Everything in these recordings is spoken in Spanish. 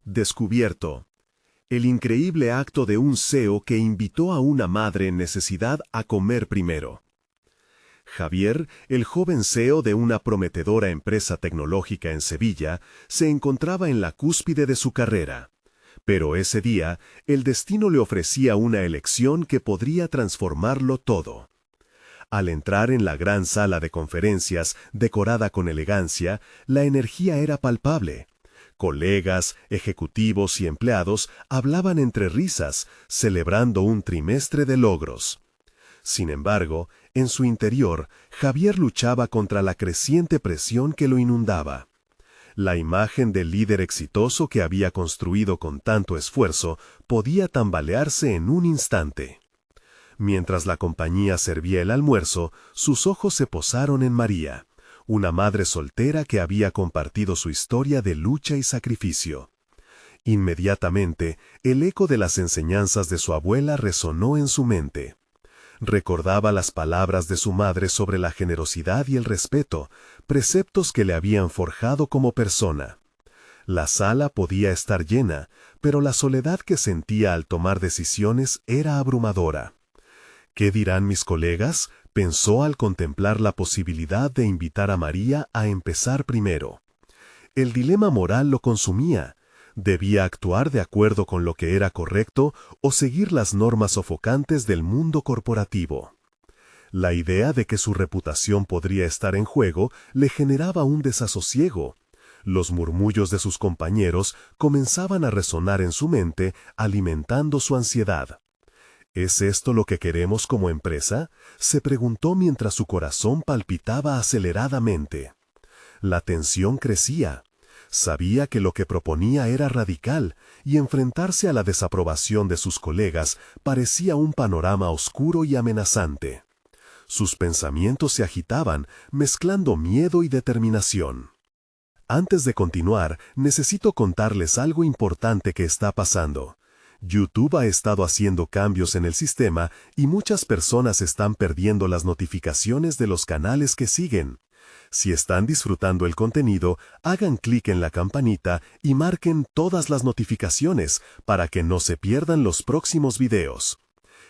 Descubierto. El increíble acto de un CEO que invitó a una madre en necesidad a comer primero. Javier, el joven CEO de una prometedora empresa tecnológica en Sevilla, se encontraba en la cúspide de su carrera. Pero ese día, el destino le ofrecía una elección que podría transformarlo todo. Al entrar en la gran sala de conferencias, decorada con elegancia, la energía era palpable. Colegas, ejecutivos y empleados hablaban entre risas, celebrando un trimestre de logros. Sin embargo, en su interior, Javier luchaba contra la creciente presión que lo inundaba. La imagen del líder exitoso que había construido con tanto esfuerzo podía tambalearse en un instante. Mientras la compañía servía el almuerzo, sus ojos se posaron en María, una madre soltera que había compartido su historia de lucha y sacrificio. Inmediatamente, el eco de las enseñanzas de su abuela resonó en su mente. Recordaba las palabras de su madre sobre la generosidad y el respeto, preceptos que le habían forjado como persona. La sala podía estar llena, pero la soledad que sentía al tomar decisiones era abrumadora. ¿Qué dirán mis colegas?, pensó al contemplar la posibilidad de invitar a María a empezar primero. El dilema moral lo consumía. Debía actuar de acuerdo con lo que era correcto o seguir las normas sofocantes del mundo corporativo. La idea de que su reputación podría estar en juego le generaba un desasosiego. Los murmullos de sus compañeros comenzaban a resonar en su mente, alimentando su ansiedad. ¿Es esto lo que queremos como empresa?, se preguntó mientras su corazón palpitaba aceleradamente. La tensión crecía. Sabía que lo que proponía era radical, y enfrentarse a la desaprobación de sus colegas parecía un panorama oscuro y amenazante. Sus pensamientos se agitaban, mezclando miedo y determinación. Antes de continuar, necesito contarles algo importante que está pasando. YouTube ha estado haciendo cambios en el sistema y muchas personas están perdiendo las notificaciones de los canales que siguen. Si están disfrutando el contenido, hagan clic en la campanita y marquen todas las notificaciones para que no se pierdan los próximos videos.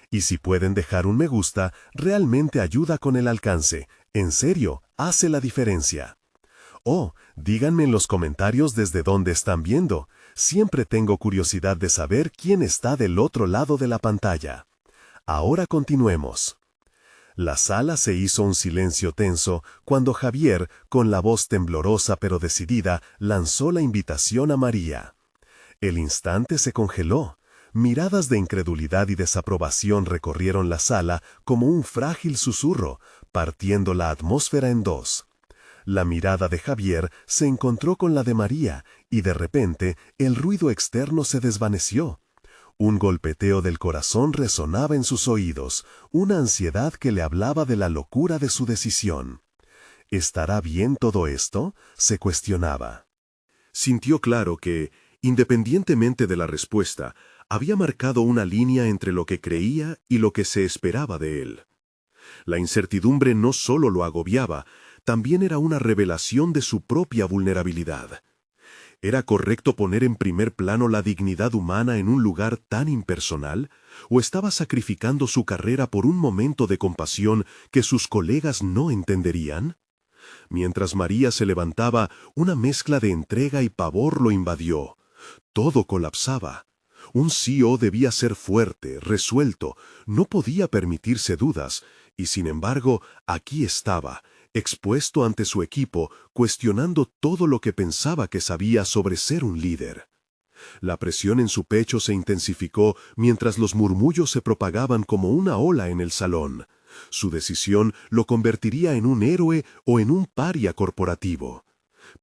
Y si pueden dejar un me gusta, realmente ayuda con el alcance. En serio, hace la diferencia. Oh, díganme en los comentarios desde dónde están viendo. Siempre tengo curiosidad de saber quién está del otro lado de la pantalla. Ahora continuemos. La sala se hizo un silencio tenso cuando Javier, con la voz temblorosa pero decidida, lanzó la invitación a María. El instante se congeló. Miradas de incredulidad y desaprobación recorrieron la sala como un frágil susurro, partiendo la atmósfera en dos. La mirada de Javier se encontró con la de María y de repente el ruido externo se desvaneció. Un golpeteo del corazón resonaba en sus oídos, una ansiedad que le hablaba de la locura de su decisión. ¿Estará bien todo esto?, se cuestionaba. Sintió claro que, independientemente de la respuesta, había marcado una línea entre lo que creía y lo que se esperaba de él. La incertidumbre no solo lo agobiaba, también era una revelación de su propia vulnerabilidad. ¿Era correcto poner en primer plano la dignidad humana en un lugar tan impersonal? ¿O estaba sacrificando su carrera por un momento de compasión que sus colegas no entenderían? Mientras María se levantaba, una mezcla de entrega y pavor lo invadió. Todo colapsaba. Un CEO debía ser fuerte, resuelto, no podía permitirse dudas, y sin embargo, aquí estaba, expuesto ante su equipo, cuestionando todo lo que pensaba que sabía sobre ser un líder. La presión en su pecho se intensificó mientras los murmullos se propagaban como una ola en el salón. Su decisión lo convertiría en un héroe o en un paria corporativo.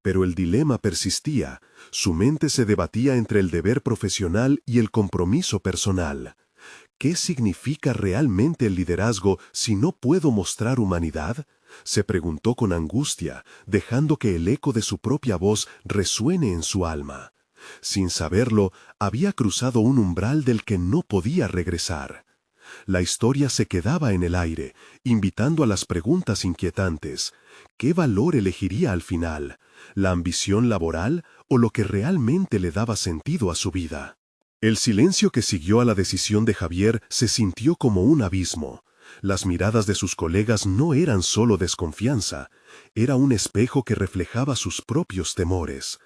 Pero el dilema persistía. Su mente se debatía entre el deber profesional y el compromiso personal. ¿Qué significa realmente el liderazgo si no puedo mostrar humanidad?, se preguntó con angustia, dejando que el eco de su propia voz resuene en su alma. Sin saberlo, había cruzado un umbral del que no podía regresar. La historia se quedaba en el aire, invitando a las preguntas inquietantes. ¿Qué valor elegiría al final? ¿La ambición laboral o lo que realmente le daba sentido a su vida? El silencio que siguió a la decisión de Javier se sintió como un abismo. Las miradas de sus colegas no eran solo desconfianza, era un espejo que reflejaba sus propios temores.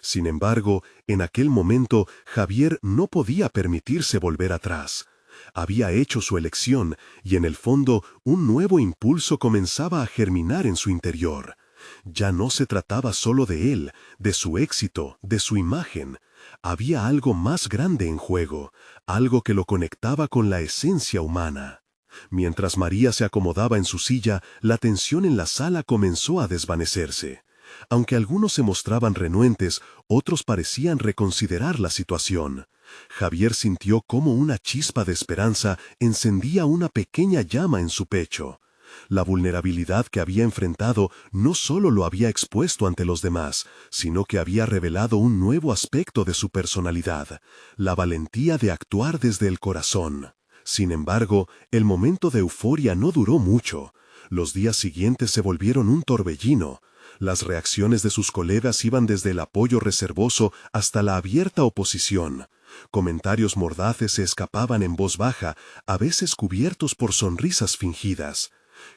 Sin embargo, en aquel momento, Javier no podía permitirse volver atrás. Había hecho su elección y en el fondo un nuevo impulso comenzaba a germinar en su interior. Ya no se trataba solo de él, de su éxito, de su imagen. Había algo más grande en juego, algo que lo conectaba con la esencia humana. Mientras María se acomodaba en su silla, la tensión en la sala comenzó a desvanecerse. Aunque algunos se mostraban renuentes, otros parecían reconsiderar la situación. Javier sintió cómo una chispa de esperanza encendía una pequeña llama en su pecho. La vulnerabilidad que había enfrentado no solo lo había expuesto ante los demás, sino que había revelado un nuevo aspecto de su personalidad, la valentía de actuar desde el corazón. Sin embargo, el momento de euforia no duró mucho. Los días siguientes se volvieron un torbellino. Las reacciones de sus colegas iban desde el apoyo reservoso hasta la abierta oposición. Comentarios mordaces se escapaban en voz baja, a veces cubiertos por sonrisas fingidas.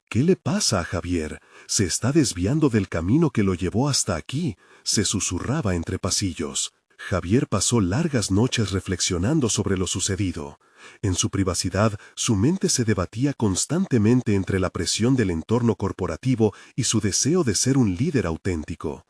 ¿Qué le pasa a Javier? Se está desviando del camino que lo llevó hasta aquí, se susurraba entre pasillos. Javier pasó largas noches reflexionando sobre lo sucedido. En su privacidad, su mente se debatía constantemente entre la presión del entorno corporativo y su deseo de ser un líder auténtico.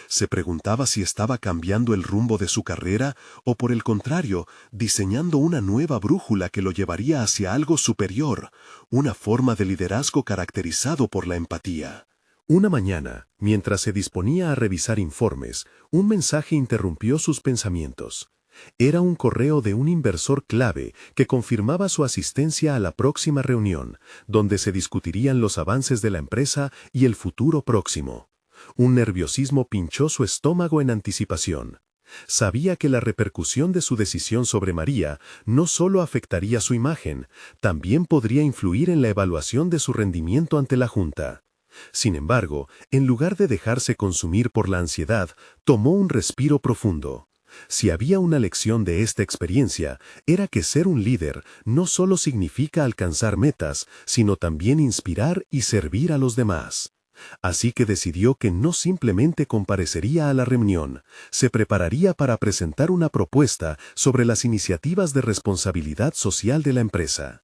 Se preguntaba si estaba cambiando el rumbo de su carrera o, por el contrario, diseñando una nueva brújula que lo llevaría hacia algo superior, una forma de liderazgo caracterizado por la empatía. Una mañana, mientras se disponía a revisar informes, un mensaje interrumpió sus pensamientos. Era un correo de un inversor clave que confirmaba su asistencia a la próxima reunión, donde se discutirían los avances de la empresa y el futuro próximo. Un nerviosismo pinchó su estómago en anticipación. Sabía que la repercusión de su decisión sobre María no solo afectaría su imagen, también podría influir en la evaluación de su rendimiento ante la Junta. Sin embargo, en lugar de dejarse consumir por la ansiedad, tomó un respiro profundo. Si había una lección de esta experiencia, era que ser un líder no solo significa alcanzar metas, sino también inspirar y servir a los demás. Así que decidió que no simplemente comparecería a la reunión, se prepararía para presentar una propuesta sobre las iniciativas de responsabilidad social de la empresa.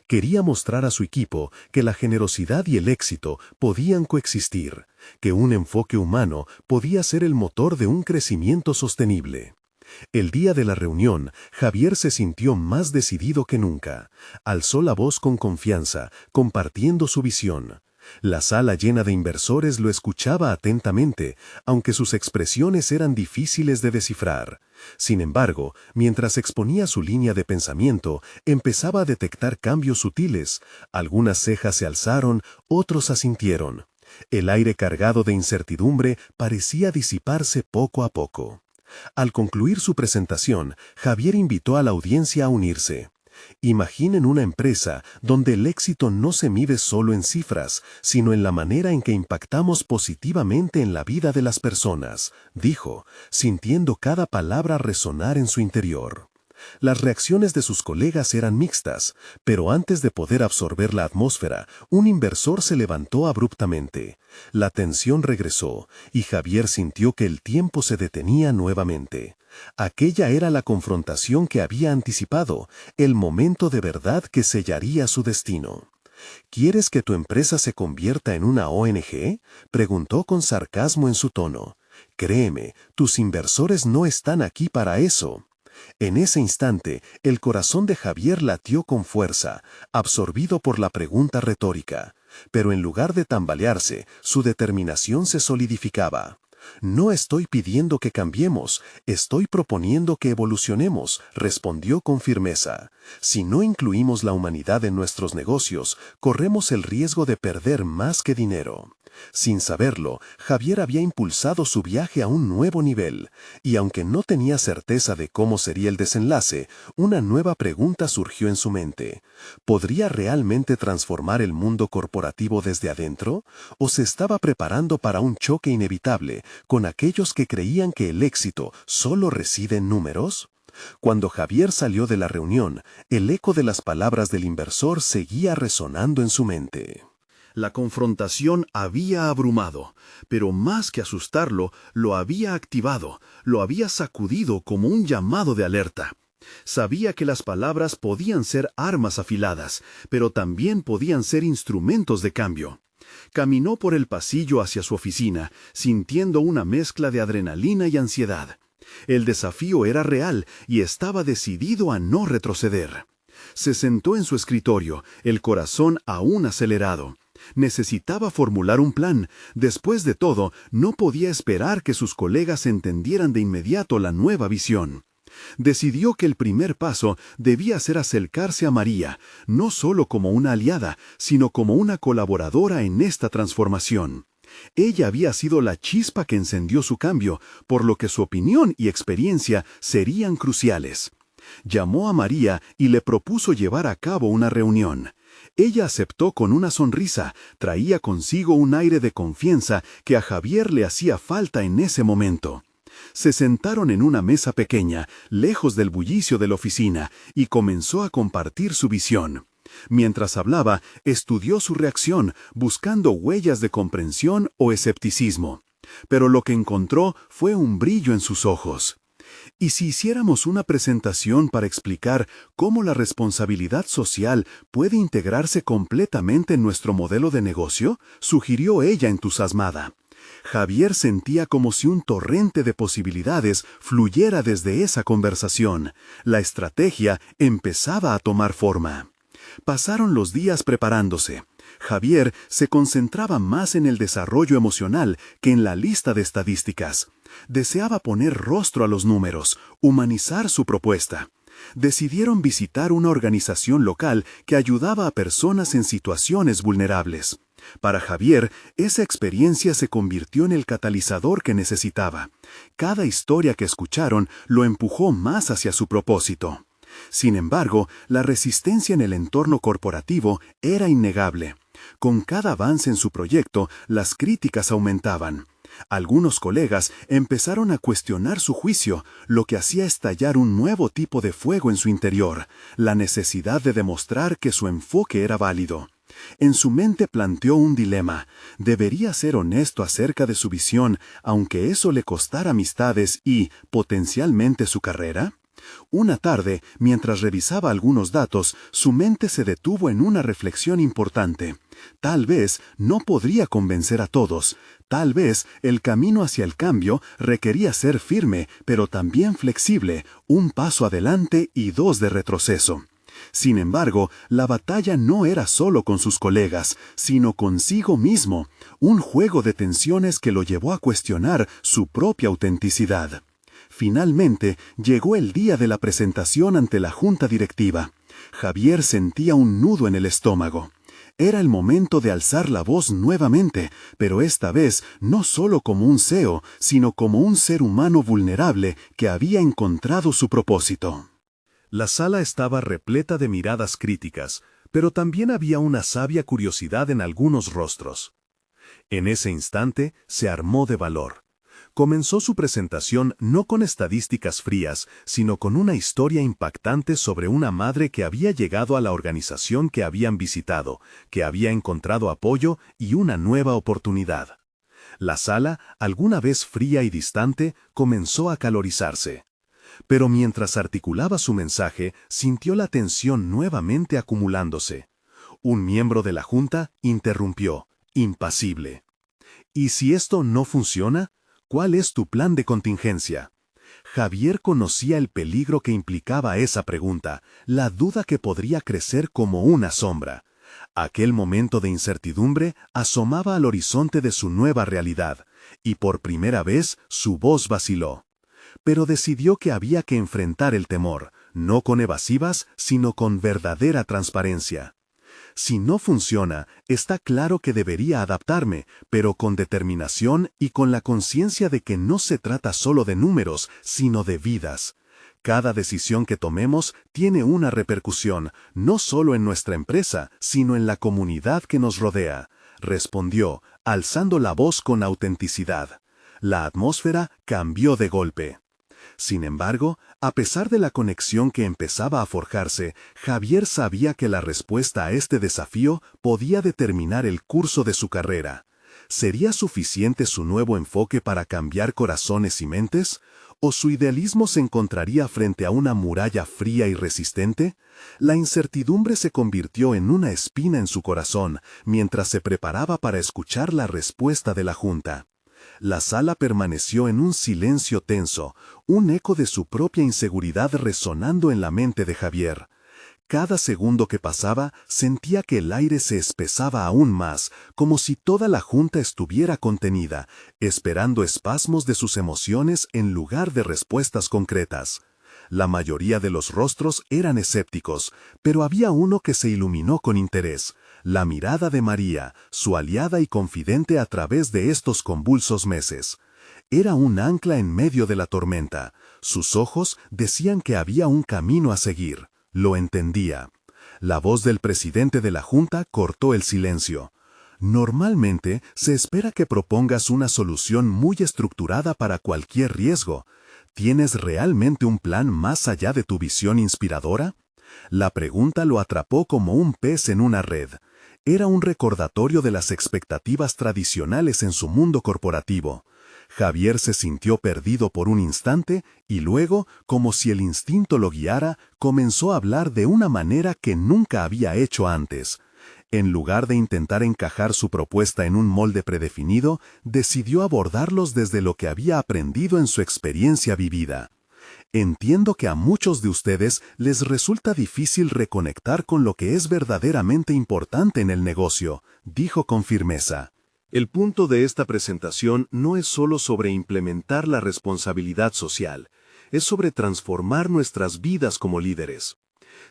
Quería mostrar a su equipo que la generosidad y el éxito podían coexistir, que un enfoque humano podía ser el motor de un crecimiento sostenible. El día de la reunión, Javier se sintió más decidido que nunca. Alzó la voz con confianza, compartiendo su visión. La sala llena de inversores lo escuchaba atentamente, aunque sus expresiones eran difíciles de descifrar. Sin embargo, mientras exponía su línea de pensamiento, empezaba a detectar cambios sutiles. Algunas cejas se alzaron, otros asintieron. El aire cargado de incertidumbre parecía disiparse poco a poco. Al concluir su presentación, Javier invitó a la audiencia a unirse. Imaginen una empresa donde el éxito no se mide solo en cifras, sino en la manera en que impactamos positivamente en la vida de las personas, dijo, sintiendo cada palabra resonar en su interior. Las reacciones de sus colegas eran mixtas, pero antes de poder absorber la atmósfera, un inversor se levantó abruptamente. La tensión regresó, y Javier sintió que el tiempo se detenía nuevamente. Aquella era la confrontación que había anticipado, el momento de verdad que sellaría su destino. ¿Quieres que tu empresa se convierta en una ONG? Preguntó con sarcasmo en su tono. Créeme, tus inversores no están aquí para eso. En ese instante, el corazón de Javier latió con fuerza, absorbido por la pregunta retórica. Pero en lugar de tambalearse, su determinación se solidificaba. No estoy pidiendo que cambiemos, estoy proponiendo que evolucionemos, respondió con firmeza. Si no incluimos la humanidad en nuestros negocios, corremos el riesgo de perder más que dinero. Sin saberlo, Javier había impulsado su viaje a un nuevo nivel, y aunque no tenía certeza de cómo sería el desenlace, una nueva pregunta surgió en su mente. ¿Podría realmente transformar el mundo corporativo desde adentro? ¿O se estaba preparando para un choque inevitable con aquellos que creían que el éxito solo reside en números? Cuando Javier salió de la reunión, el eco de las palabras del inversor seguía resonando en su mente. La confrontación había abrumado, pero más que asustarlo, lo había activado, lo había sacudido como un llamado de alerta. Sabía que las palabras podían ser armas afiladas, pero también podían ser instrumentos de cambio. Caminó por el pasillo hacia su oficina, sintiendo una mezcla de adrenalina y ansiedad. El desafío era real y estaba decidido a no retroceder. Se sentó en su escritorio, el corazón aún acelerado. Necesitaba formular un plan. Después de todo, no podía esperar que sus colegas entendieran de inmediato la nueva visión. Decidió que el primer paso debía ser acercarse a María, no solo como una aliada, sino como una colaboradora en esta transformación. Ella había sido la chispa que encendió su cambio, por lo que su opinión y experiencia serían cruciales. Llamó a María y le propuso llevar a cabo una reunión. Ella aceptó con una sonrisa, traía consigo un aire de confianza que a Javier le hacía falta en ese momento. Se sentaron en una mesa pequeña, lejos del bullicio de la oficina, y comenzó a compartir su visión. Mientras hablaba, estudió su reacción, buscando huellas de comprensión o escepticismo. Pero lo que encontró fue un brillo en sus ojos. ¿Y si hiciéramos una presentación para explicar cómo la responsabilidad social puede integrarse completamente en nuestro modelo de negocio?, sugirió ella entusiasmada. Javier sentía como si un torrente de posibilidades fluyera desde esa conversación. La estrategia empezaba a tomar forma. Pasaron los días preparándose. Javier se concentraba más en el desarrollo emocional que en la lista de estadísticas. Deseaba poner rostro a los números, humanizar su propuesta. Decidieron visitar una organización local que ayudaba a personas en situaciones vulnerables. Para Javier, esa experiencia se convirtió en el catalizador que necesitaba. Cada historia que escucharon lo empujó más hacia su propósito. Sin embargo, la resistencia en el entorno corporativo era innegable. Con cada avance en su proyecto, las críticas aumentaban. Algunos colegas empezaron a cuestionar su juicio, lo que hacía estallar un nuevo tipo de fuego en su interior, la necesidad de demostrar que su enfoque era válido. En su mente planteó un dilema. ¿Debería ser honesto acerca de su visión, aunque eso le costara amistades y, potencialmente, su carrera? Una tarde, mientras revisaba algunos datos, su mente se detuvo en una reflexión importante. Tal vez no podría convencer a todos. Tal vez el camino hacia el cambio requería ser firme, pero también flexible, un paso adelante y dos de retroceso. Sin embargo, la batalla no era solo con sus colegas, sino consigo mismo, un juego de tensiones que lo llevó a cuestionar su propia autenticidad. Finalmente, llegó el día de la presentación ante la junta directiva. Javier sentía un nudo en el estómago. Era el momento de alzar la voz nuevamente, pero esta vez no solo como un CEO, sino como un ser humano vulnerable que había encontrado su propósito. La sala estaba repleta de miradas críticas, pero también había una sabia curiosidad en algunos rostros. En ese instante se armó de valor. Comenzó su presentación no con estadísticas frías, sino con una historia impactante sobre una madre que había llegado a la organización que habían visitado, que había encontrado apoyo y una nueva oportunidad. La sala, alguna vez fría y distante, comenzó a calorizarse. Pero mientras articulaba su mensaje, sintió la tensión nuevamente acumulándose. Un miembro de la junta interrumpió, impasible. ¿Y si esto no funciona? ¿Cuál es tu plan de contingencia? Javier conocía el peligro que implicaba esa pregunta, la duda que podría crecer como una sombra. Aquel momento de incertidumbre asomaba al horizonte de su nueva realidad, y por primera vez su voz vaciló. Pero decidió que había que enfrentar el temor, no con evasivas, sino con verdadera transparencia. Si no funciona, está claro que debería adaptarme, pero con determinación y con la conciencia de que no se trata solo de números, sino de vidas. Cada decisión que tomemos tiene una repercusión, no solo en nuestra empresa, sino en la comunidad que nos rodea, respondió, alzando la voz con autenticidad. La atmósfera cambió de golpe. Sin embargo, a pesar de la conexión que empezaba a forjarse, Javier sabía que la respuesta a este desafío podía determinar el curso de su carrera. ¿Sería suficiente su nuevo enfoque para cambiar corazones y mentes? ¿O su idealismo se encontraría frente a una muralla fría y resistente? La incertidumbre se convirtió en una espina en su corazón mientras se preparaba para escuchar la respuesta de la junta. La sala permaneció en un silencio tenso, un eco de su propia inseguridad resonando en la mente de Javier. Cada segundo que pasaba sentía que el aire se espesaba aún más, como si toda la junta estuviera contenida, esperando espasmos de sus emociones en lugar de respuestas concretas. La mayoría de los rostros eran escépticos, pero había uno que se iluminó con interés. La mirada de María, su aliada y confidente a través de estos convulsos meses. Era un ancla en medio de la tormenta. Sus ojos decían que había un camino a seguir. Lo entendía. La voz del presidente de la Junta cortó el silencio. Normalmente se espera que propongas una solución muy estructurada para cualquier riesgo. ¿Tienes realmente un plan más allá de tu visión inspiradora? La pregunta lo atrapó como un pez en una red. Era un recordatorio de las expectativas tradicionales en su mundo corporativo. Javier se sintió perdido por un instante y luego, como si el instinto lo guiara, comenzó a hablar de una manera que nunca había hecho antes. En lugar de intentar encajar su propuesta en un molde predefinido, decidió abordarlos desde lo que había aprendido en su experiencia vivida. Entiendo que a muchos de ustedes les resulta difícil reconectar con lo que es verdaderamente importante en el negocio, dijo con firmeza. El punto de esta presentación no es solo sobre implementar la responsabilidad social, es sobre transformar nuestras vidas como líderes.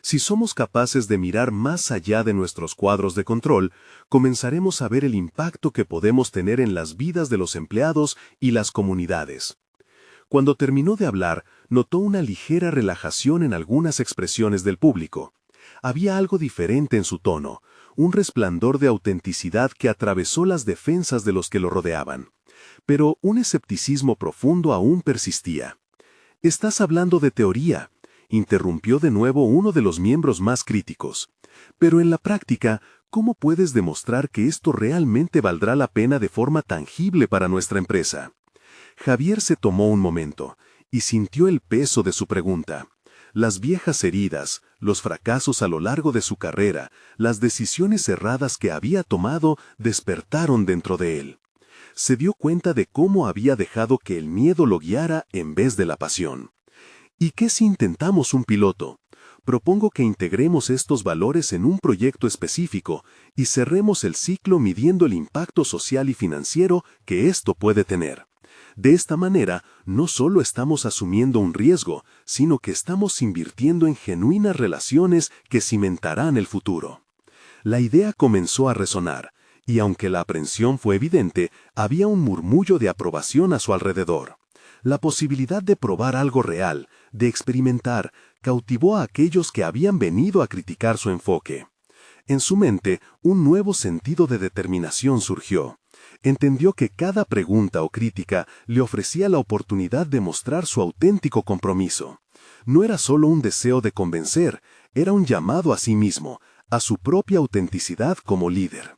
Si somos capaces de mirar más allá de nuestros cuadros de control, comenzaremos a ver el impacto que podemos tener en las vidas de los empleados y las comunidades. Cuando terminó de hablar, notó una ligera relajación en algunas expresiones del público. Había algo diferente en su tono, un resplandor de autenticidad que atravesó las defensas de los que lo rodeaban. Pero un escepticismo profundo aún persistía. «Estás hablando de teoría», interrumpió de nuevo uno de los miembros más críticos. «Pero en la práctica, ¿cómo puedes demostrar que esto realmente valdrá la pena de forma tangible para nuestra empresa?» Javier se tomó un momento y sintió el peso de su pregunta. Las viejas heridas, los fracasos a lo largo de su carrera, las decisiones erradas que había tomado despertaron dentro de él. Se dio cuenta de cómo había dejado que el miedo lo guiara en vez de la pasión. ¿Y qué si intentamos un piloto? Propongo que integremos estos valores en un proyecto específico y cerremos el ciclo midiendo el impacto social y financiero que esto puede tener. De esta manera, no solo estamos asumiendo un riesgo, sino que estamos invirtiendo en genuinas relaciones que cimentarán el futuro. La idea comenzó a resonar, y aunque la aprensión fue evidente, había un murmullo de aprobación a su alrededor. La posibilidad de probar algo real, de experimentar, cautivó a aquellos que habían venido a criticar su enfoque. En su mente, un nuevo sentido de determinación surgió. Entendió que cada pregunta o crítica le ofrecía la oportunidad de mostrar su auténtico compromiso. No era solo un deseo de convencer, era un llamado a sí mismo, a su propia autenticidad como líder.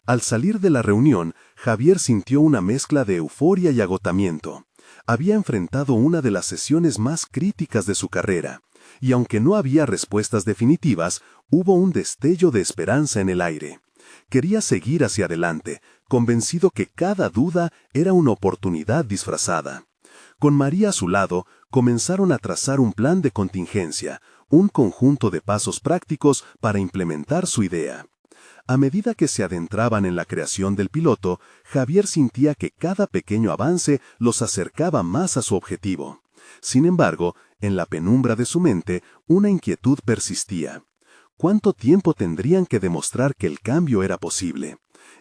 Al salir de la reunión, Javier sintió una mezcla de euforia y agotamiento. Había enfrentado una de las sesiones más críticas de su carrera, y aunque no había respuestas definitivas, hubo un destello de esperanza en el aire. Quería seguir hacia adelante, convencido que cada duda era una oportunidad disfrazada. Con María a su lado, comenzaron a trazar un plan de contingencia, un conjunto de pasos prácticos para implementar su idea. A medida que se adentraban en la creación del piloto, Javier sentía que cada pequeño avance los acercaba más a su objetivo. Sin embargo, en la penumbra de su mente, una inquietud persistía. ¿Cuánto tiempo tendrían que demostrar que el cambio era posible?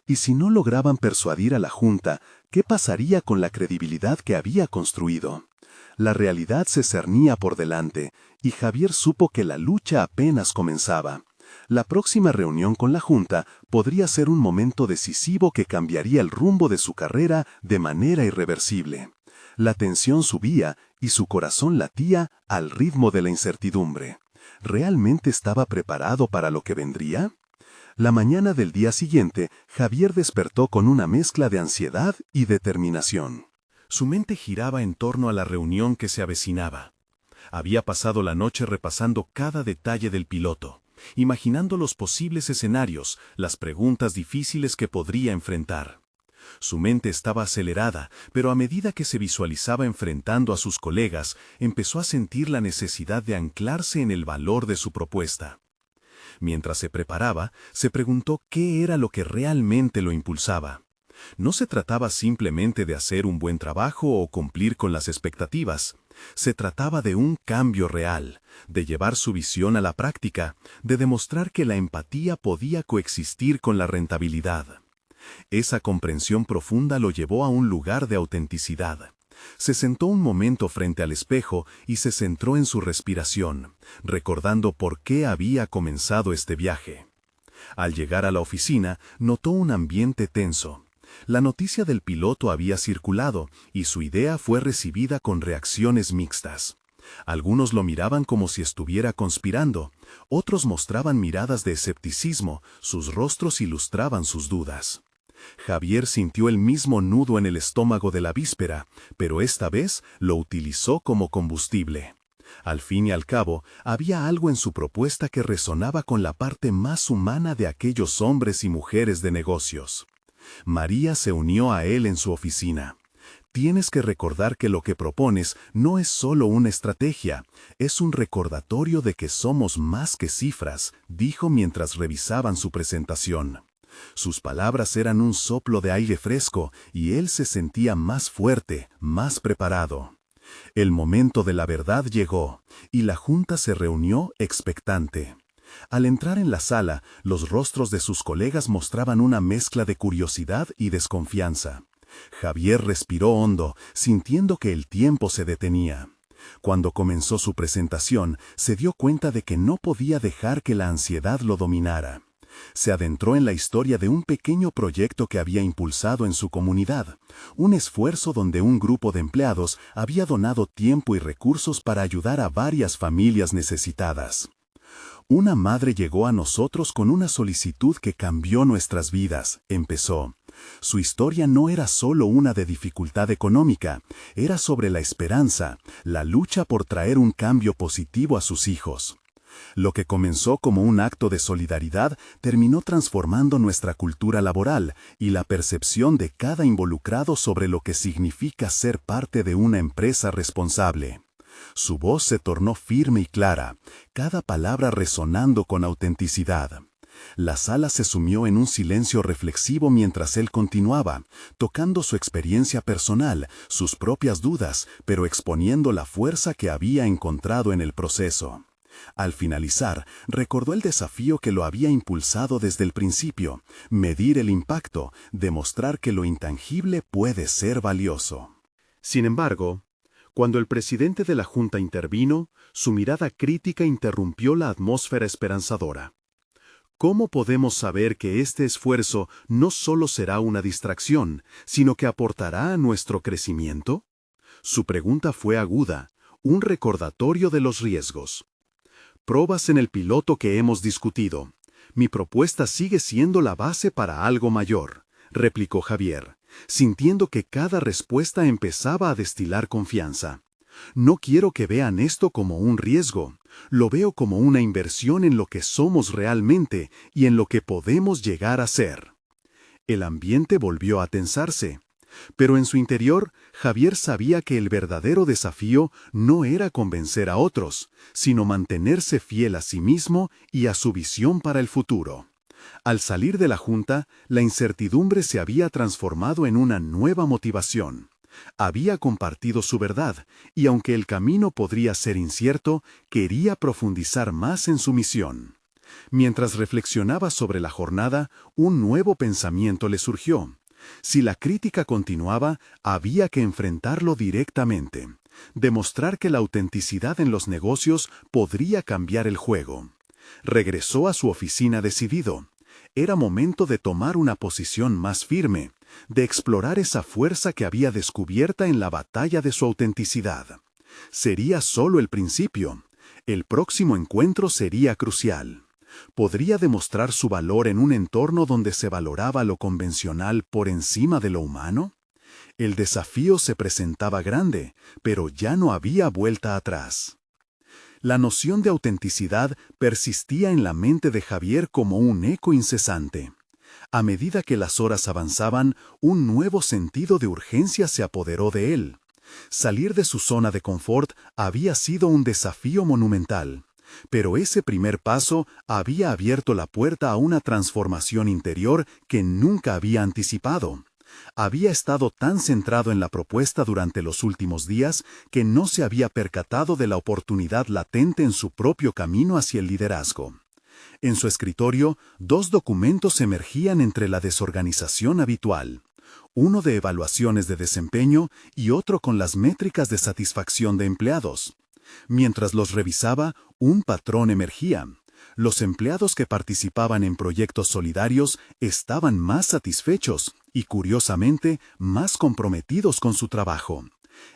Y si no lograban persuadir a la Junta, ¿qué pasaría con la credibilidad que había construido? La realidad se cernía por delante, y Javier supo que la lucha apenas comenzaba. La próxima reunión con la Junta podría ser un momento decisivo que cambiaría el rumbo de su carrera de manera irreversible. La tensión subía y su corazón latía al ritmo de la incertidumbre. ¿Realmente estaba preparado para lo que vendría? La mañana del día siguiente, Javier despertó con una mezcla de ansiedad y determinación. Su mente giraba en torno a la reunión que se avecinaba. Había pasado la noche repasando cada detalle del piloto, imaginando los posibles escenarios, las preguntas difíciles que podría enfrentar. Su mente estaba acelerada, pero a medida que se visualizaba enfrentando a sus colegas, empezó a sentir la necesidad de anclarse en el valor de su propuesta. Mientras se preparaba, se preguntó qué era lo que realmente lo impulsaba. No se trataba simplemente de hacer un buen trabajo o cumplir con las expectativas. Se trataba de un cambio real, de llevar su visión a la práctica, de demostrar que la empatía podía coexistir con la rentabilidad. Esa comprensión profunda lo llevó a un lugar de autenticidad. Se sentó un momento frente al espejo y se centró en su respiración, recordando por qué había comenzado este viaje. Al llegar a la oficina, notó un ambiente tenso. La noticia del piloto había circulado y su idea fue recibida con reacciones mixtas. Algunos lo miraban como si estuviera conspirando, otros mostraban miradas de escepticismo, sus rostros ilustraban sus dudas. Javier sintió el mismo nudo en el estómago de la víspera, pero esta vez lo utilizó como combustible. Al fin y al cabo, había algo en su propuesta que resonaba con la parte más humana de aquellos hombres y mujeres de negocios. María se unió a él en su oficina. Tienes que recordar que lo que propones no es solo una estrategia, es un recordatorio de que somos más que cifras, dijo mientras revisaban su presentación. Sus palabras eran un soplo de aire fresco y él se sentía más fuerte, más preparado. El momento de la verdad llegó y la junta se reunió expectante. Al entrar en la sala, los rostros de sus colegas mostraban una mezcla de curiosidad y desconfianza. Javier respiró hondo, sintiendo que el tiempo se detenía. Cuando comenzó su presentación, se dio cuenta de que no podía dejar que la ansiedad lo dominara. Se adentró en la historia de un pequeño proyecto que había impulsado en su comunidad, un esfuerzo donde un grupo de empleados había donado tiempo y recursos para ayudar a varias familias necesitadas. Una madre llegó a nosotros con una solicitud que cambió nuestras vidas, empezó. Su historia no era solo una de dificultad económica, era sobre la esperanza, la lucha por traer un cambio positivo a sus hijos. Lo que comenzó como un acto de solidaridad terminó transformando nuestra cultura laboral y la percepción de cada involucrado sobre lo que significa ser parte de una empresa responsable. Su voz se tornó firme y clara, cada palabra resonando con autenticidad. La sala se sumió en un silencio reflexivo mientras él continuaba, tocando su experiencia personal, sus propias dudas, pero exponiendo la fuerza que había encontrado en el proceso. Al finalizar, recordó el desafío que lo había impulsado desde el principio, medir el impacto, demostrar que lo intangible puede ser valioso. Sin embargo, cuando el presidente de la Junta intervino, su mirada crítica interrumpió la atmósfera esperanzadora. ¿Cómo podemos saber que este esfuerzo no solo será una distracción, sino que aportará a nuestro crecimiento? Su pregunta fue aguda, un recordatorio de los riesgos. Pruebas en el piloto que hemos discutido. Mi propuesta sigue siendo la base para algo mayor, replicó Javier, sintiendo que cada respuesta empezaba a destilar confianza. No quiero que vean esto como un riesgo, lo veo como una inversión en lo que somos realmente y en lo que podemos llegar a ser. El ambiente volvió a tensarse. Pero en su interior, Javier sabía que el verdadero desafío no era convencer a otros, sino mantenerse fiel a sí mismo y a su visión para el futuro. Al salir de la junta, la incertidumbre se había transformado en una nueva motivación. Había compartido su verdad, y aunque el camino podría ser incierto, quería profundizar más en su misión. Mientras reflexionaba sobre la jornada, un nuevo pensamiento le surgió. Si la crítica continuaba, había que enfrentarlo directamente. Demostrar que la autenticidad en los negocios podría cambiar el juego. Regresó a su oficina decidido. Era momento de tomar una posición más firme, de explorar esa fuerza que había descubierta en la batalla de su autenticidad. Sería solo el principio. El próximo encuentro sería crucial. ¿Podría demostrar su valor en un entorno donde se valoraba lo convencional por encima de lo humano? El desafío se presentaba grande, pero ya no había vuelta atrás. La noción de autenticidad persistía en la mente de Javier como un eco incesante. A medida que las horas avanzaban, un nuevo sentido de urgencia se apoderó de él. Salir de su zona de confort había sido un desafío monumental, pero ese primer paso había abierto la puerta a una transformación interior que nunca había anticipado. Había estado tan centrado en la propuesta durante los últimos días que no se había percatado de la oportunidad latente en su propio camino hacia el liderazgo. En su escritorio, 2 documentos emergían entre la desorganización habitual. Uno de evaluaciones de desempeño y otro con las métricas de satisfacción de empleados. Mientras los revisaba, un patrón emergía. Los empleados que participaban en proyectos solidarios estaban más satisfechos y, curiosamente, más comprometidos con su trabajo.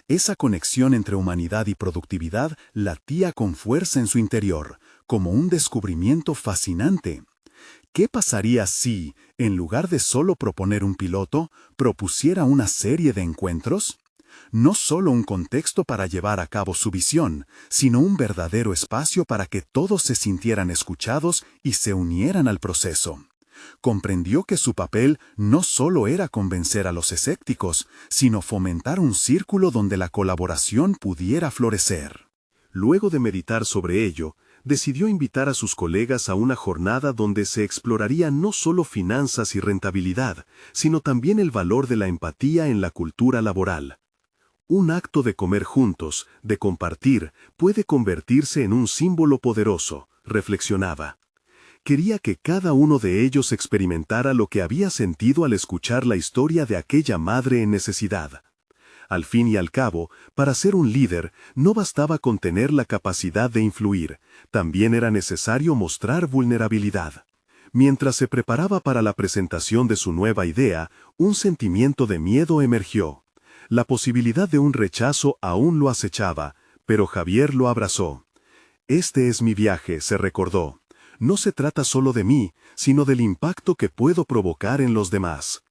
Esa conexión entre humanidad y productividad latía con fuerza en su interior, como un descubrimiento fascinante. ¿Qué pasaría si, en lugar de solo proponer un piloto, propusiera una serie de encuentros? No solo un contexto para llevar a cabo su visión, sino un verdadero espacio para que todos se sintieran escuchados y se unieran al proceso. Comprendió que su papel no solo era convencer a los escépticos, sino fomentar un círculo donde la colaboración pudiera florecer. Luego de meditar sobre ello, decidió invitar a sus colegas a una jornada donde se exploraría no solo finanzas y rentabilidad, sino también el valor de la empatía en la cultura laboral. Un acto de comer juntos, de compartir, puede convertirse en un símbolo poderoso, reflexionaba. Quería que cada uno de ellos experimentara lo que había sentido al escuchar la historia de aquella madre en necesidad. Al fin y al cabo, para ser un líder, no bastaba con tener la capacidad de influir, también era necesario mostrar vulnerabilidad. Mientras se preparaba para la presentación de su nueva idea, un sentimiento de miedo emergió. La posibilidad de un rechazo aún lo acechaba, pero Javier lo abrazó. Este es mi viaje, se recordó. No se trata solo de mí, sino del impacto que puedo provocar en los demás.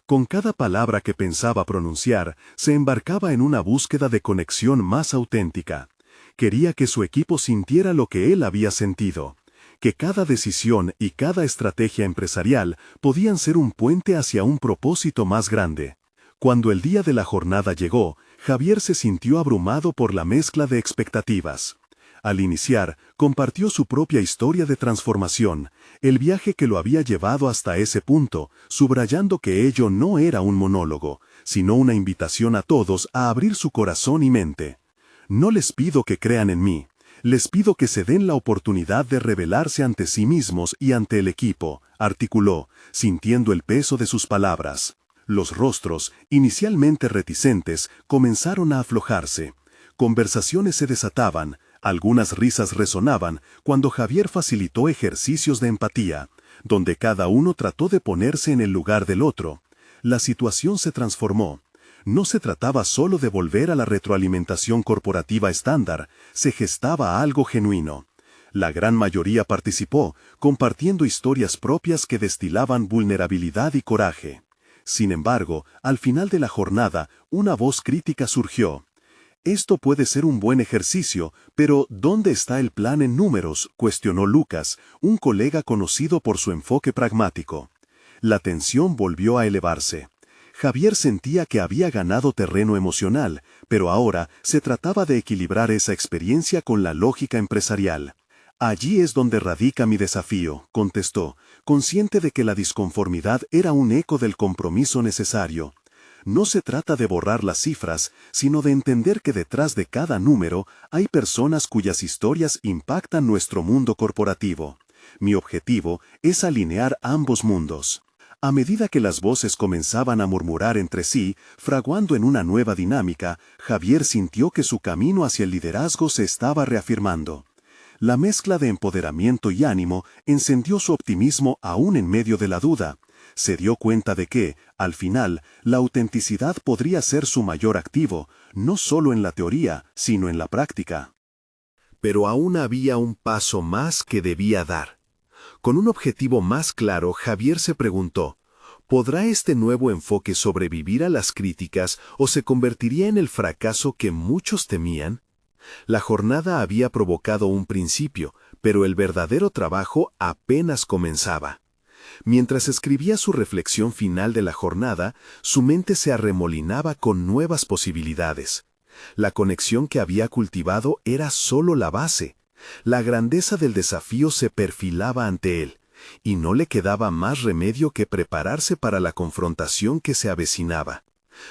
Con cada palabra que pensaba pronunciar, se embarcaba en una búsqueda de conexión más auténtica. Quería que su equipo sintiera lo que él había sentido, que cada decisión y cada estrategia empresarial podían ser un puente hacia un propósito más grande. Cuando el día de la jornada llegó, Javier se sintió abrumado por la mezcla de expectativas. Al iniciar, compartió su propia historia de transformación, el viaje que lo había llevado hasta ese punto, subrayando que ello no era un monólogo, sino una invitación a todos a abrir su corazón y mente. No les pido que crean en mí, les pido que se den la oportunidad de revelarse ante sí mismos y ante el equipo, articuló, sintiendo el peso de sus palabras. Los rostros, inicialmente reticentes, comenzaron a aflojarse. Conversaciones se desataban, algunas risas resonaban cuando Javier facilitó ejercicios de empatía, donde cada uno trató de ponerse en el lugar del otro. La situación se transformó. No se trataba solo de volver a la retroalimentación corporativa estándar, se gestaba algo genuino. La gran mayoría participó, compartiendo historias propias que destilaban vulnerabilidad y coraje. Sin embargo, al final de la jornada, una voz crítica surgió. Esto puede ser un buen ejercicio, pero ¿dónde está el plan en números?, cuestionó Lucas, un colega conocido por su enfoque pragmático. La tensión volvió a elevarse. Javier sentía que había ganado terreno emocional, pero ahora se trataba de equilibrar esa experiencia con la lógica empresarial. Allí es donde radica mi desafío, contestó, consciente de que la disconformidad era un eco del compromiso necesario. No se trata de borrar las cifras, sino de entender que detrás de cada número hay personas cuyas historias impactan nuestro mundo corporativo. Mi objetivo es alinear ambos mundos. A medida que las voces comenzaban a murmurar entre sí, fraguando en una nueva dinámica, Javier sintió que su camino hacia el liderazgo se estaba reafirmando. La mezcla de empoderamiento y ánimo encendió su optimismo aún en medio de la duda. Se dio cuenta de que, al final, la autenticidad podría ser su mayor activo, no solo en la teoría, sino en la práctica. Pero aún había un paso más que debía dar. Con un objetivo más claro, Javier se preguntó, ¿podrá este nuevo enfoque sobrevivir a las críticas o se convertiría en el fracaso que muchos temían? La jornada había provocado un principio, pero el verdadero trabajo apenas comenzaba. Mientras escribía su reflexión final de la jornada, su mente se arremolinaba con nuevas posibilidades. La conexión que había cultivado era solo la base. La grandeza del desafío se perfilaba ante él, y no le quedaba más remedio que prepararse para la confrontación que se avecinaba.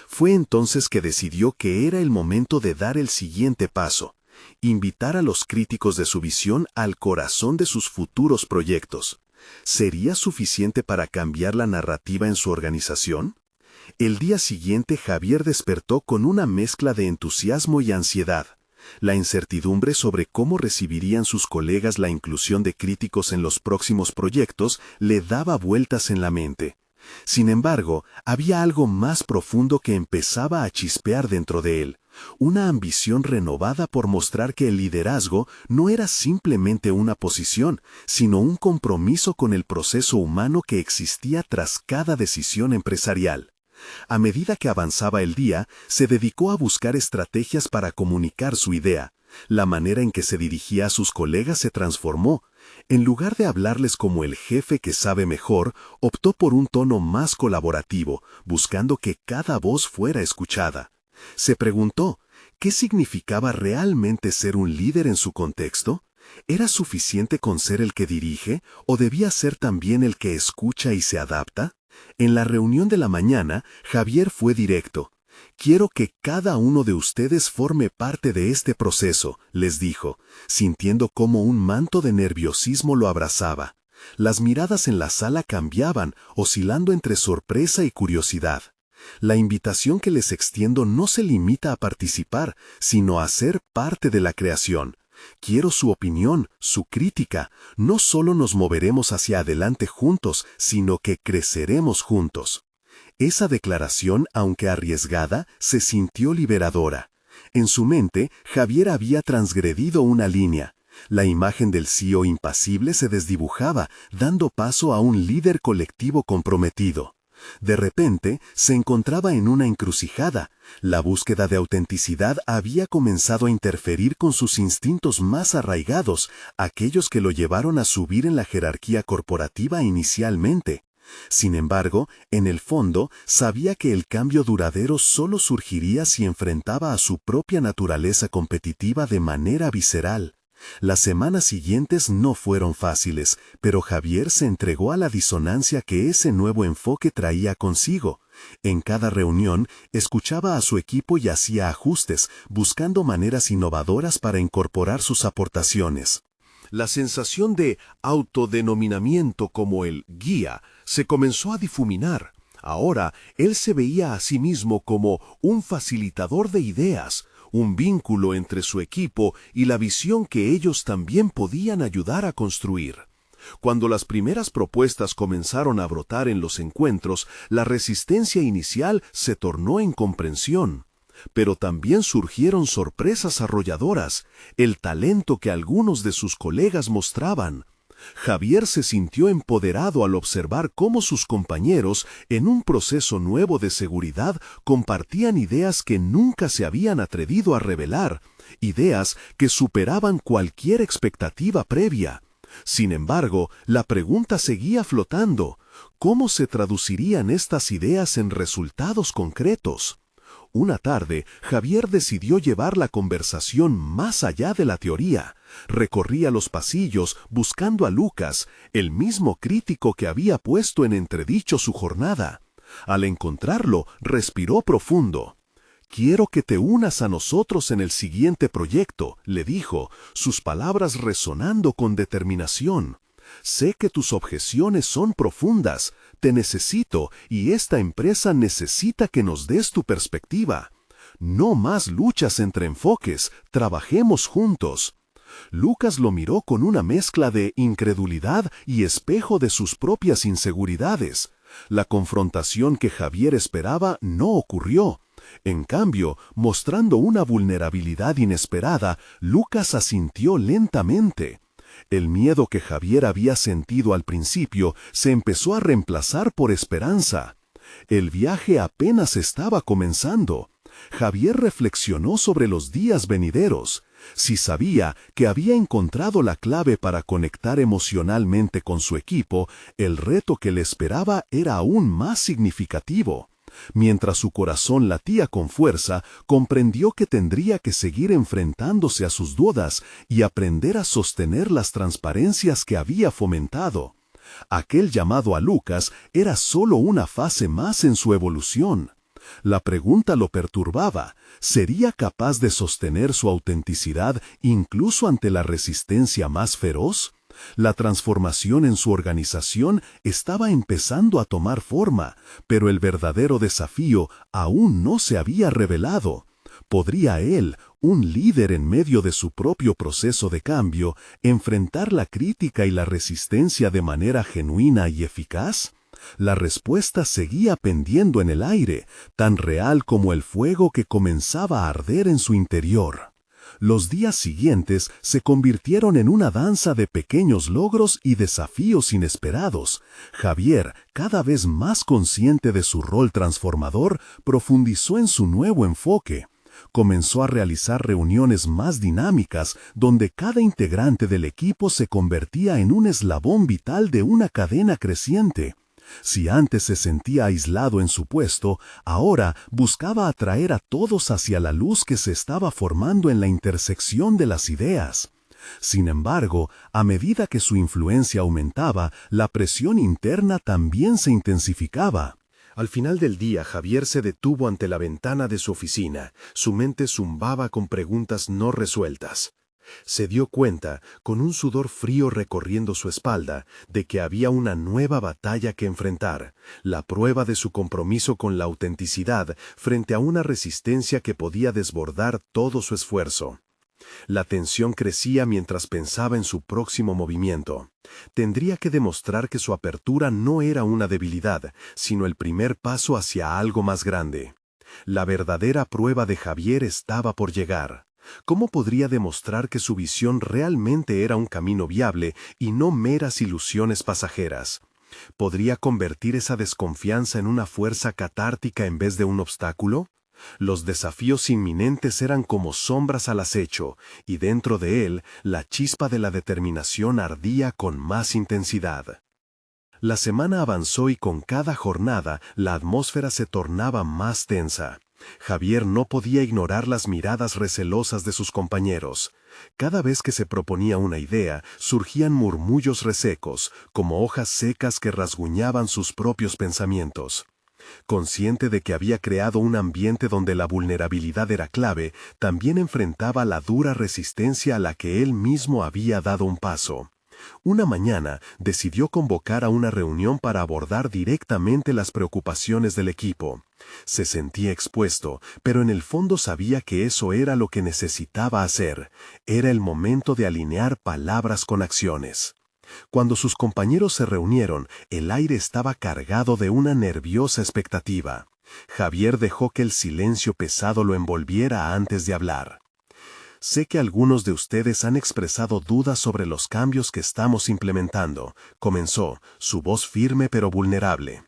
Fue entonces que decidió que era el momento de dar el siguiente paso, invitar a los críticos de su visión al corazón de sus futuros proyectos. ¿Sería suficiente para cambiar la narrativa en su organización? El día siguiente Javier despertó con una mezcla de entusiasmo y ansiedad. La incertidumbre sobre cómo recibirían sus colegas la inclusión de críticos en los próximos proyectos le daba vueltas en la mente. Sin embargo, había algo más profundo que empezaba a chispear dentro de él, una ambición renovada por mostrar que el liderazgo no era simplemente una posición, sino un compromiso con el proceso humano que existía tras cada decisión empresarial. A medida que avanzaba el día, se dedicó a buscar estrategias para comunicar su idea. La manera en que se dirigía a sus colegas se transformó. En lugar de hablarles como el jefe que sabe mejor, optó por un tono más colaborativo, buscando que cada voz fuera escuchada. Se preguntó, ¿qué significaba realmente ser un líder en su contexto? ¿Era suficiente con ser el que dirige, o debía ser también el que escucha y se adapta? En la reunión de la mañana, Javier fue directo. «Quiero que cada uno de ustedes forme parte de este proceso», les dijo, sintiendo cómo un manto de nerviosismo lo abrazaba. Las miradas en la sala cambiaban, oscilando entre sorpresa y curiosidad. La invitación que les extiendo no se limita a participar, sino a ser parte de la creación. Quiero su opinión, su crítica. No solo nos moveremos hacia adelante juntos, sino que creceremos juntos. Esa declaración, aunque arriesgada, se sintió liberadora. En su mente, Javier había transgredido una línea. La imagen del CEO impasible se desdibujaba, dando paso a un líder colectivo comprometido. De repente, se encontraba en una encrucijada. La búsqueda de autenticidad había comenzado a interferir con sus instintos más arraigados, aquellos que lo llevaron a subir en la jerarquía corporativa inicialmente. Sin embargo, en el fondo, sabía que el cambio duradero solo surgiría si enfrentaba a su propia naturaleza competitiva de manera visceral. Las semanas siguientes no fueron fáciles, pero Javier se entregó a la disonancia que ese nuevo enfoque traía consigo. En cada reunión, escuchaba a su equipo y hacía ajustes, buscando maneras innovadoras para incorporar sus aportaciones. La sensación de autodenominamiento como el guía se comenzó a difuminar. Ahora, él se veía a sí mismo como un facilitador de ideas, un vínculo entre su equipo y la visión que ellos también podían ayudar a construir. Cuando las primeras propuestas comenzaron a brotar en los encuentros, la resistencia inicial se tornó en comprensión. Pero también surgieron sorpresas arrolladoras, el talento que algunos de sus colegas mostraban. Javier se sintió empoderado al observar cómo sus compañeros, en un proceso nuevo de seguridad, compartían ideas que nunca se habían atrevido a revelar, ideas que superaban cualquier expectativa previa. Sin embargo, la pregunta seguía flotando: ¿cómo se traducirían estas ideas en resultados concretos? Una tarde, Javier decidió llevar la conversación más allá de la teoría. Recorría los pasillos buscando a Lucas, el mismo crítico que había puesto en entredicho su jornada. Al encontrarlo, respiró profundo. «Quiero que te unas a nosotros en el siguiente proyecto», le dijo, sus palabras resonando con determinación. Sé que tus objeciones son profundas. Te necesito y esta empresa necesita que nos des tu perspectiva. No más luchas entre enfoques, trabajemos juntos. Lucas lo miró con una mezcla de incredulidad y espejo de sus propias inseguridades. La confrontación que Javier esperaba no ocurrió. En cambio, mostrando una vulnerabilidad inesperada, Lucas asintió lentamente. El miedo que Javier había sentido al principio se empezó a reemplazar por esperanza. El viaje apenas estaba comenzando. Javier reflexionó sobre los días venideros. Si sabía que había encontrado la clave para conectar emocionalmente con su equipo, el reto que le esperaba era aún más significativo. Mientras su corazón latía con fuerza, comprendió que tendría que seguir enfrentándose a sus dudas y aprender a sostener las transparencias que había fomentado. Aquel llamado a Lucas era solo una fase más en su evolución. La pregunta lo perturbaba. ¿Sería capaz de sostener su autenticidad incluso ante la resistencia más feroz? La transformación en su organización estaba empezando a tomar forma, pero el verdadero desafío aún no se había revelado. ¿Podría él, un líder en medio de su propio proceso de cambio, enfrentar la crítica y la resistencia de manera genuina y eficaz? La respuesta seguía pendiendo en el aire, tan real como el fuego que comenzaba a arder en su interior. Los días siguientes se convirtieron en una danza de pequeños logros y desafíos inesperados. Javier, cada vez más consciente de su rol transformador, profundizó en su nuevo enfoque. Comenzó a realizar reuniones más dinámicas, donde cada integrante del equipo se convertía en un eslabón vital de una cadena creciente. Si antes se sentía aislado en su puesto, ahora buscaba atraer a todos hacia la luz que se estaba formando en la intersección de las ideas. Sin embargo, a medida que su influencia aumentaba, la presión interna también se intensificaba. Al final del día, Javier se detuvo ante la ventana de su oficina. Su mente zumbaba con preguntas no resueltas. Se dio cuenta, con un sudor frío recorriendo su espalda, de que había una nueva batalla que enfrentar, la prueba de su compromiso con la autenticidad frente a una resistencia que podía desbordar todo su esfuerzo. La tensión crecía mientras pensaba en su próximo movimiento. Tendría que demostrar que su apertura no era una debilidad, sino el primer paso hacia algo más grande. La verdadera prueba de Javier estaba por llegar. ¿Cómo podría demostrar que su visión realmente era un camino viable y no meras ilusiones pasajeras? ¿Podría convertir esa desconfianza en una fuerza catártica en vez de un obstáculo? Los desafíos inminentes eran como sombras al acecho, y dentro de él, la chispa de la determinación ardía con más intensidad. La semana avanzó y con cada jornada la atmósfera se tornaba más tensa. Javier no podía ignorar las miradas recelosas de sus compañeros. Cada vez que se proponía una idea, surgían murmullos resecos, como hojas secas que rasguñaban sus propios pensamientos. Consciente de que había creado un ambiente donde la vulnerabilidad era clave, también enfrentaba la dura resistencia a la que él mismo había dado un paso. Una mañana decidió convocar a una reunión para abordar directamente las preocupaciones del equipo. Se sentía expuesto, pero en el fondo sabía que eso era lo que necesitaba hacer. Era el momento de alinear palabras con acciones. Cuando sus compañeros se reunieron, el aire estaba cargado de una nerviosa expectativa. Javier dejó que el silencio pesado lo envolviera antes de hablar. Sé que algunos de ustedes han expresado dudas sobre los cambios que estamos implementando, comenzó, su voz firme pero vulnerable.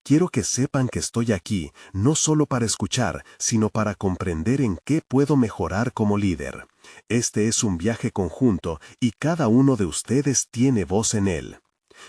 Quiero que sepan que estoy aquí, no solo para escuchar, sino para comprender en qué puedo mejorar como líder. Este es un viaje conjunto y cada uno de ustedes tiene voz en él.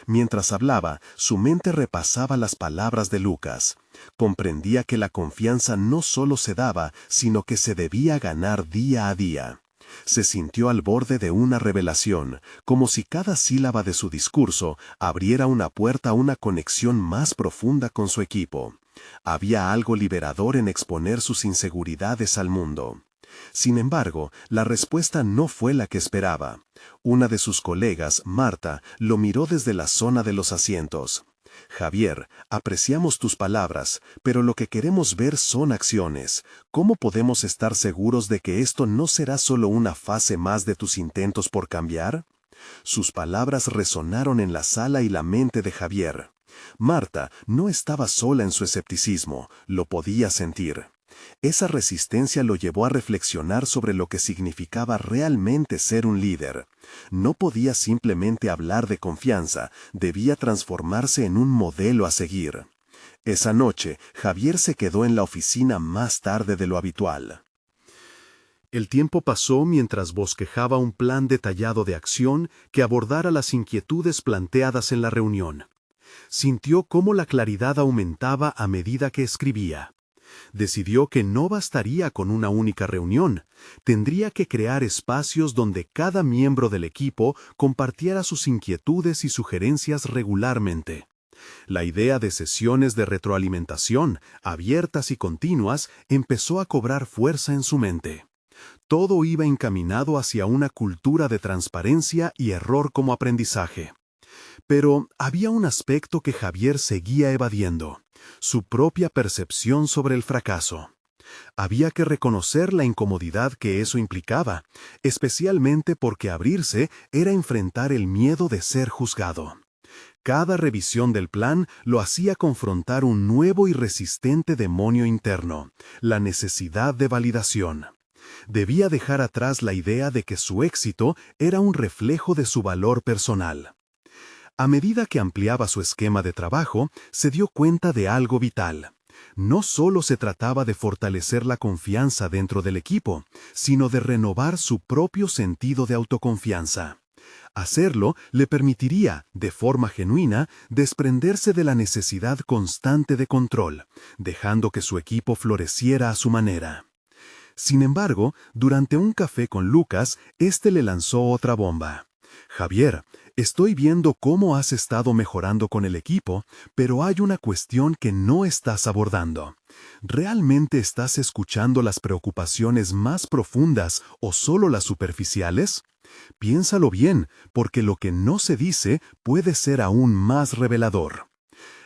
Mientras hablaba, su mente repasaba las palabras de Lucas. Comprendía que la confianza no solo se daba, sino que se debía ganar día a día. Se sintió al borde de una revelación, como si cada sílaba de su discurso abriera una puerta a una conexión más profunda con su equipo. Había algo liberador en exponer sus inseguridades al mundo. Sin embargo, la respuesta no fue la que esperaba. Una de sus colegas, Marta, lo miró desde la zona de los asientos. Javier, apreciamos tus palabras, pero lo que queremos ver son acciones. ¿Cómo podemos estar seguros de que esto no será solo una fase más de tus intentos por cambiar? Sus palabras resonaron en la sala y la mente de Javier. Marta no estaba sola en su escepticismo, lo podía sentir. Esa resistencia lo llevó a reflexionar sobre lo que significaba realmente ser un líder. No podía simplemente hablar de confianza, debía transformarse en un modelo a seguir. Esa noche, Javier se quedó en la oficina más tarde de lo habitual. El tiempo pasó mientras bosquejaba un plan detallado de acción que abordara las inquietudes planteadas en la reunión. Sintió cómo la claridad aumentaba a medida que escribía. Decidió que no bastaría con una única reunión, tendría que crear espacios donde cada miembro del equipo compartiera sus inquietudes y sugerencias regularmente. La idea de sesiones de retroalimentación, abiertas y continuas, empezó a cobrar fuerza en su mente. Todo iba encaminado hacia una cultura de transparencia y error como aprendizaje. Pero había un aspecto que Javier seguía evadiendo: su propia percepción sobre el fracaso. Había que reconocer la incomodidad que eso implicaba, especialmente porque abrirse era enfrentar el miedo de ser juzgado. Cada revisión del plan lo hacía confrontar un nuevo y resistente demonio interno: la necesidad de validación. Debía dejar atrás la idea de que su éxito era un reflejo de su valor personal. A medida que ampliaba su esquema de trabajo, se dio cuenta de algo vital. No solo se trataba de fortalecer la confianza dentro del equipo, sino de renovar su propio sentido de autoconfianza. Hacerlo le permitiría, de forma genuina, desprenderse de la necesidad constante de control, dejando que su equipo floreciera a su manera. Sin embargo, durante un café con Lucas, éste le lanzó otra bomba. Javier, estoy viendo cómo has estado mejorando con el equipo, pero hay una cuestión que no estás abordando. ¿Realmente estás escuchando las preocupaciones más profundas o solo las superficiales? Piénsalo bien, porque lo que no se dice puede ser aún más revelador.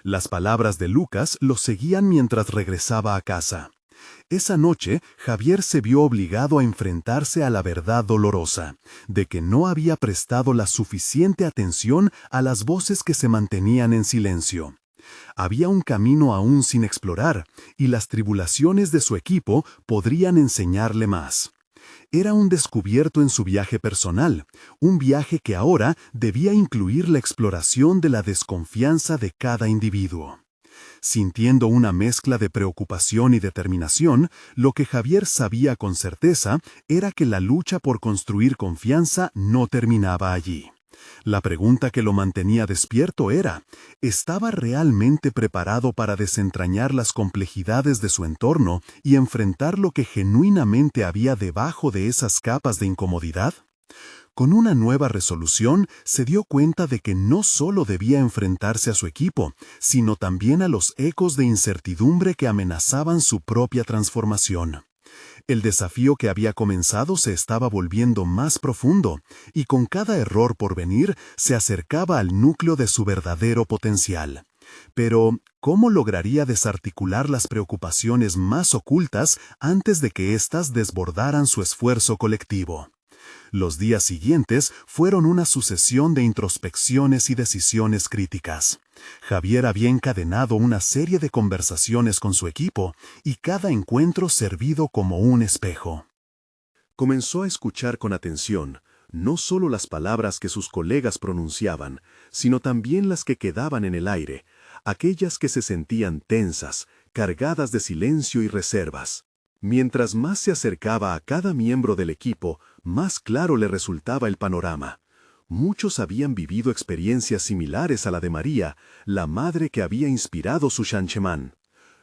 Las palabras de Lucas lo seguían mientras regresaba a casa. Esa noche, Javier se vio obligado a enfrentarse a la verdad dolorosa, de que no había prestado la suficiente atención a las voces que se mantenían en silencio. Había un camino aún sin explorar, y las tribulaciones de su equipo podrían enseñarle más. Era un descubierto en su viaje personal, un viaje que ahora debía incluir la exploración de la desconfianza de cada individuo. Sintiendo una mezcla de preocupación y determinación, lo que Javier sabía con certeza era que la lucha por construir confianza no terminaba allí. La pregunta que lo mantenía despierto era: ¿estaba realmente preparado para desentrañar las complejidades de su entorno y enfrentar lo que genuinamente había debajo de esas capas de incomodidad? Con una nueva resolución, se dio cuenta de que no solo debía enfrentarse a su equipo, sino también a los ecos de incertidumbre que amenazaban su propia transformación. El desafío que había comenzado se estaba volviendo más profundo, y con cada error por venir se acercaba al núcleo de su verdadero potencial. Pero, ¿cómo lograría desarticular las preocupaciones más ocultas antes de que éstas desbordaran su esfuerzo colectivo? Los días siguientes fueron una sucesión de introspecciones y decisiones críticas. Javier había encadenado una serie de conversaciones con su equipo, y cada encuentro servido como un espejo. Comenzó a escuchar con atención no solo las palabras que sus colegas pronunciaban, sino también las que quedaban en el aire, aquellas que se sentían tensas, cargadas de silencio y reservas. Mientras más se acercaba a cada miembro del equipo, más claro le resultaba el panorama. Muchos habían vivido experiencias similares a la de María, la madre que había inspirado su Shancheman.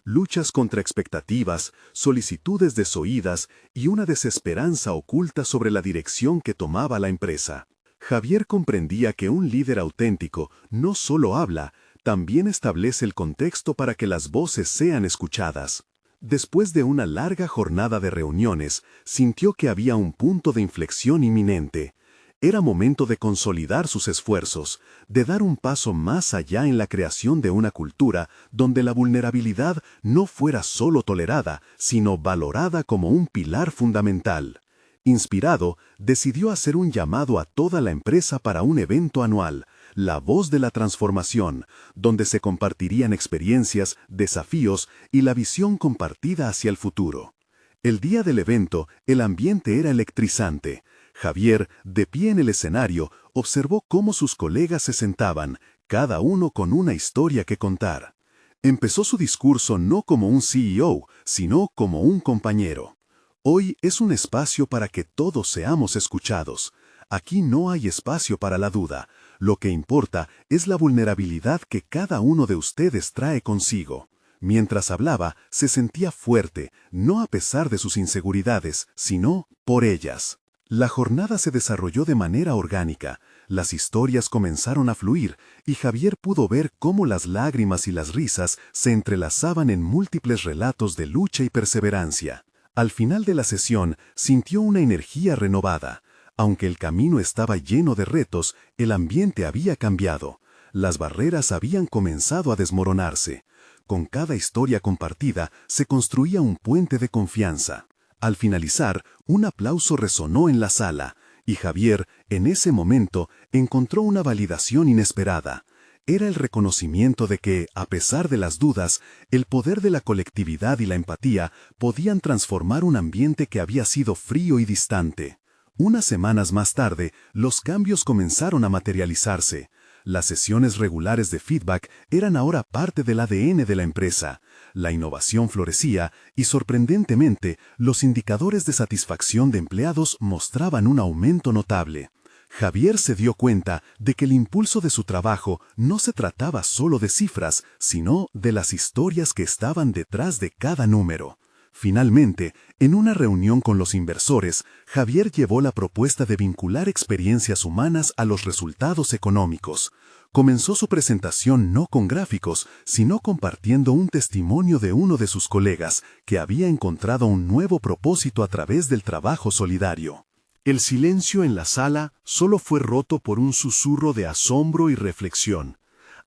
Luchas contra expectativas, solicitudes desoídas y una desesperanza oculta sobre la dirección que tomaba la empresa. Javier comprendía que un líder auténtico no solo habla, también establece el contexto para que las voces sean escuchadas. Después de una larga jornada de reuniones, sintió que había un punto de inflexión inminente. Era momento de consolidar sus esfuerzos, de dar un paso más allá en la creación de una cultura donde la vulnerabilidad no fuera solo tolerada, sino valorada como un pilar fundamental. Inspirado, decidió hacer un llamado a toda la empresa para un evento anual, La Voz de la Transformación, donde se compartirían experiencias, desafíos y la visión compartida hacia el futuro. El día del evento, el ambiente era electrizante. Javier, de pie en el escenario, observó cómo sus colegas se sentaban, cada uno con una historia que contar. Empezó su discurso no como un CEO, sino como un compañero. Hoy es un espacio para que todos seamos escuchados. Aquí no hay espacio para la duda. Lo que importa es la vulnerabilidad que cada uno de ustedes trae consigo. Mientras hablaba, se sentía fuerte, no a pesar de sus inseguridades, sino por ellas. La jornada se desarrolló de manera orgánica, las historias comenzaron a fluir y Javier pudo ver cómo las lágrimas y las risas se entrelazaban en múltiples relatos de lucha y perseverancia. Al final de la sesión, sintió una energía renovada. Aunque el camino estaba lleno de retos, el ambiente había cambiado. Las barreras habían comenzado a desmoronarse. Con cada historia compartida, se construía un puente de confianza. Al finalizar, un aplauso resonó en la sala, y Javier, en ese momento, encontró una validación inesperada. Era el reconocimiento de que, a pesar de las dudas, el poder de la colectividad y la empatía podían transformar un ambiente que había sido frío y distante. Unas semanas más tarde, los cambios comenzaron a materializarse. Las sesiones regulares de feedback eran ahora parte del ADN de la empresa. La innovación florecía y, sorprendentemente, los indicadores de satisfacción de empleados mostraban un aumento notable. Javier se dio cuenta de que el impulso de su trabajo no se trataba solo de cifras, sino de las historias que estaban detrás de cada número. Finalmente, en una reunión con los inversores, Javier llevó la propuesta de vincular experiencias humanas a los resultados económicos. Comenzó su presentación no con gráficos, sino compartiendo un testimonio de uno de sus colegas que había encontrado un nuevo propósito a través del trabajo solidario. El silencio en la sala solo fue roto por un susurro de asombro y reflexión.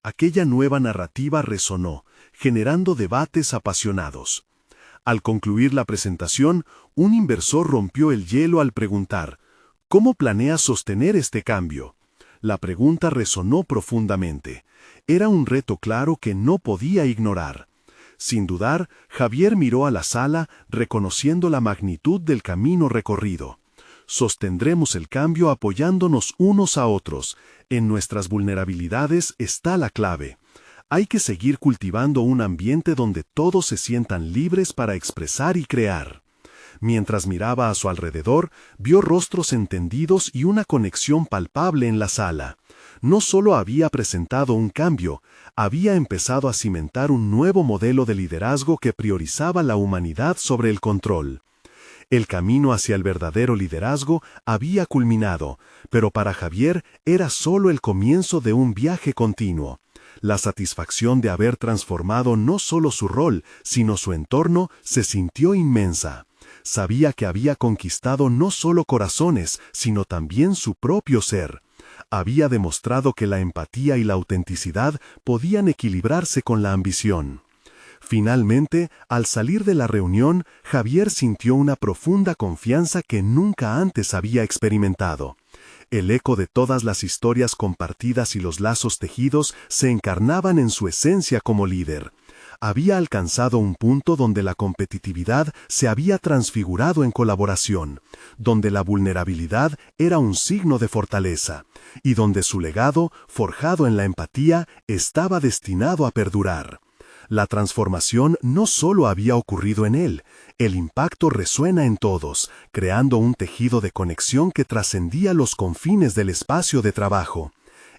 Aquella nueva narrativa resonó, generando debates apasionados. Al concluir la presentación, un inversor rompió el hielo al preguntar: ¿cómo planeas sostener este cambio? La pregunta resonó profundamente. Era un reto claro que no podía ignorar. Sin dudar, Javier miró a la sala, reconociendo la magnitud del camino recorrido. Sostendremos el cambio apoyándonos unos a otros. En nuestras vulnerabilidades está la clave. Hay que seguir cultivando un ambiente donde todos se sientan libres para expresar y crear. Mientras miraba a su alrededor, vio rostros entendidos y una conexión palpable en la sala. No solo había presentado un cambio, había empezado a cimentar un nuevo modelo de liderazgo que priorizaba la humanidad sobre el control. El camino hacia el verdadero liderazgo había culminado, pero para Javier era solo el comienzo de un viaje continuo. La satisfacción de haber transformado no solo su rol, sino su entorno, se sintió inmensa. Sabía que había conquistado no solo corazones, sino también su propio ser. Había demostrado que la empatía y la autenticidad podían equilibrarse con la ambición. Finalmente, al salir de la reunión, Javier sintió una profunda confianza que nunca antes había experimentado. El eco de todas las historias compartidas y los lazos tejidos se encarnaban en su esencia como líder. Había alcanzado un punto donde la competitividad se había transfigurado en colaboración, donde la vulnerabilidad era un signo de fortaleza, y donde su legado, forjado en la empatía, estaba destinado a perdurar. La transformación no solo había ocurrido en él, el impacto resuena en todos, creando un tejido de conexión que trascendía los confines del espacio de trabajo.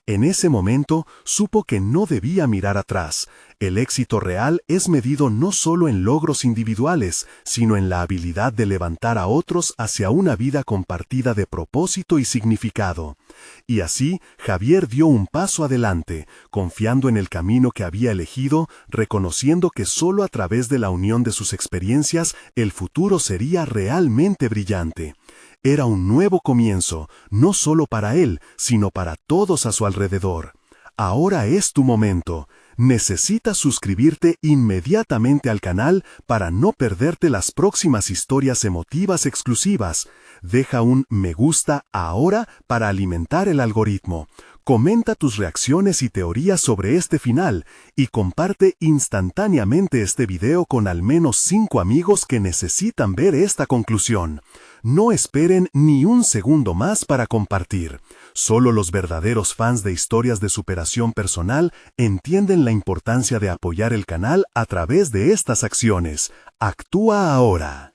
En ese momento, supo que no debía mirar atrás. El éxito real es medido no solo en logros individuales, sino en la habilidad de levantar a otros hacia una vida compartida de propósito y significado. Y así, Javier dio un paso adelante, confiando en el camino que había elegido, reconociendo que solo a través de la unión de sus experiencias el futuro sería realmente brillante. Era un nuevo comienzo, no solo para él, sino para todos a su alrededor. Ahora es tu momento. Necesitas suscribirte inmediatamente al canal para no perderte las próximas historias emotivas exclusivas. Deja un me gusta ahora para alimentar el algoritmo. Comenta tus reacciones y teorías sobre este final y comparte instantáneamente este video con al menos 5 amigos que necesitan ver esta conclusión. No esperen ni un segundo más para compartir. Solo los verdaderos fans de historias de superación personal entienden la importancia de apoyar el canal a través de estas acciones. Actúa ahora.